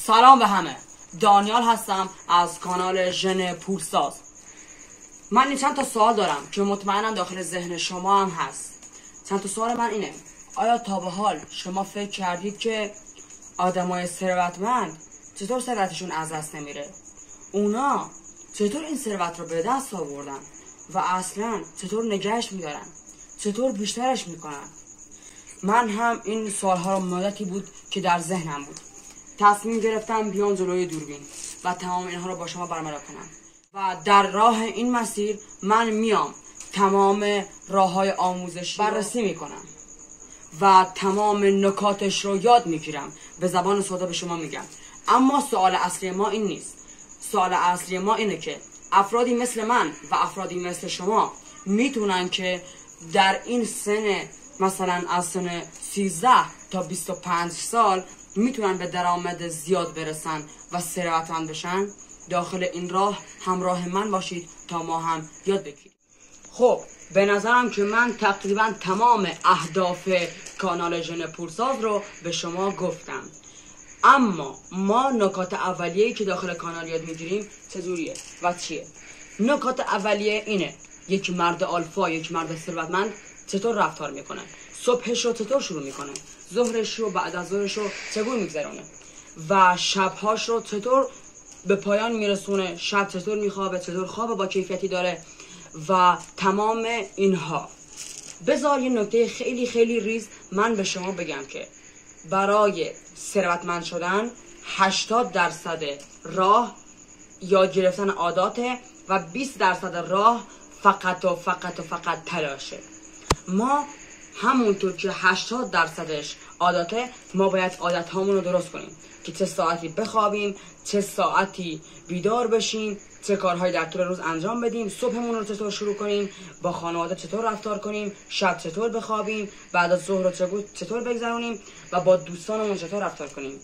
سلام به همه. دانیال هستم از کانال ژن پولساز. من چند تا سوال دارم که مطمئنم داخل ذهن شما هم هست. چند تا سوال من اینه: آیا تا به حال شما فکر کردید که آدمای ثروتمند چطور ثروتشون از دست نمیره؟ اونا چطور این ثروت رو به دست آوردن و اصلا چطور نگهش میدارن؟ چطور بیشترش میکنن؟ من هم این سوالها رو مدتی بود که در ذهنم بود. تصمیم گرفتم بیام جلوی دوربین و تمام اینها رو با شما برملا کنم و در راه این مسیر من میام تمام راههای آموزشی بررسی میکنم و تمام نکاتش رو یاد میگیرم، به زبان ساده به شما میگم. اما سوال اصلی ما این نیست. سوال اصلی ما اینه که افرادی مثل من و افرادی مثل شما میتونن که در این سن، مثلا از سن 13 تا 25 سال میتونن به درآمد زیاد برسن و ثروتمند بشن. داخل این راه همراه من باشید تا ما هم یاد بگیریم. خب به نظرم که من تقریبا تمام اهداف کانال ژن پولساز رو به شما گفتم. اما ما نکات اولیه‌ای که داخل کانال یاد میگیریم چجوریه و چیه؟ نکات اولیه اینه: یک مرد آلفا، یک مرد ثروتمند چطور رفتار میکنه، صبحش رو چطور شروع میکنه، ظهرش رو بعد از ظهرش رو چگونه میگذرونه و شبهاش رو چطور به پایان میرسونه، شب چطور میخوابه، چطور خواب با کیفیتی داره و تمام اینها. بذار یه نکته خیلی خیلی ریز من به شما بگم که برای ثروتمند شدن 80% راه یاد گرفتن عاداته و 20% راه فقط تلاشه. ما همونطور که 80%ش عاداته، ما باید عادت هامون رو درست کنیم که چه ساعتی بخوابیم، چه ساعتی بیدار بشیم، چه کارهایی در طول روز انجام بدیم، صبحمون رو چطور شروع کنیم، با خانواده چطور رفتار کنیم، شب چطور بخوابیم، بعد از ظهر رو چطور بگذرونیم و با دوستانمون چطور رفتار کنیم.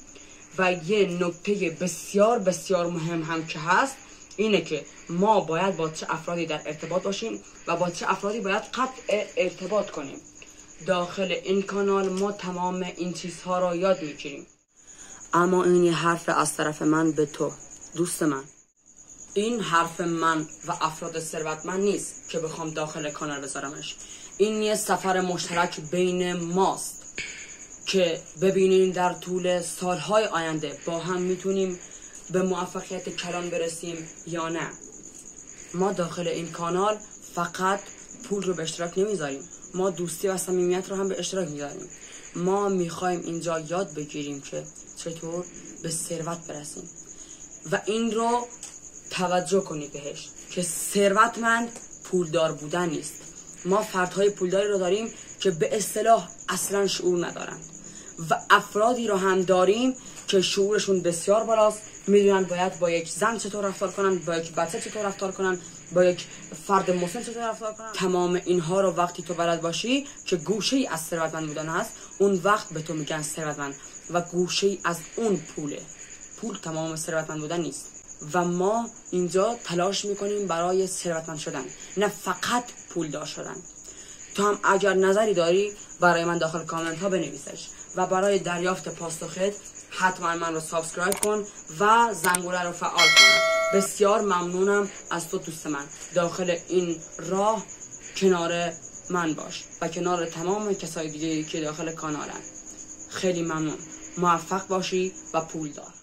و یه نکته بسیار بسیار مهم هم که هست اینه که ما باید با چه افرادی در ارتباط باشیم و با چه افرادی باید قطع ارتباط کنیم. داخل این کانال ما تمام این چیزها رو یاد میگیریم. اما این یه حرف از طرف من به تو دوست من. این حرف من و افراد ثروتمند نیست که بخوام داخل کانال بذارمش. این یه سفر مشترک بین ماست که ببینیم در طول سالهای آینده با هم میتونیم به موفقیت کلان برسیم یا نه. ما داخل این کانال فقط پول رو به اشتراک نمیذاریم، ما دوستی و صمیمیت رو هم به اشتراک میذاریم. ما میخوایم اینجا یاد بگیریم که چطور به ثروت برسیم و این رو توجه کنید بهش که ثروتمند پولدار بودن نیست. ما فردهای پولداری رو داریم که به اصطلاح اصلا شعور ندارن و افرادی رو هم داریم که شعورشون بسیار بالاست، میدونن باید با یک زن چطور رفتار کنن، با یک بچه چطور رفتار کنن، با یک فرد مسن چطور رفتار کنن. تمام اینها رو وقتی تو بلد باشی که گوشه‌ای از ثروتمند بودن هست، اون وقت به تو میگن ثروتمند و گوشه‌ای از اون پوله. پول تمام ثروتمند بودن نیست و ما اینجا تلاش میکنیم برای ثروتمند شدن، نه فقط پولدار شدن. تو هم اگر نظری داری برای من داخل کامنت ها بنویسش و برای دریافت پاسخت حتما من رو سابسکرایب کن و زنگوله رو فعال کن. بسیار ممنونم از تو دوست من. داخل این راه کنار من باش و کنار تمام کسای دیگه که داخل کانالن. خیلی ممنون. موفق باشی و پولدار.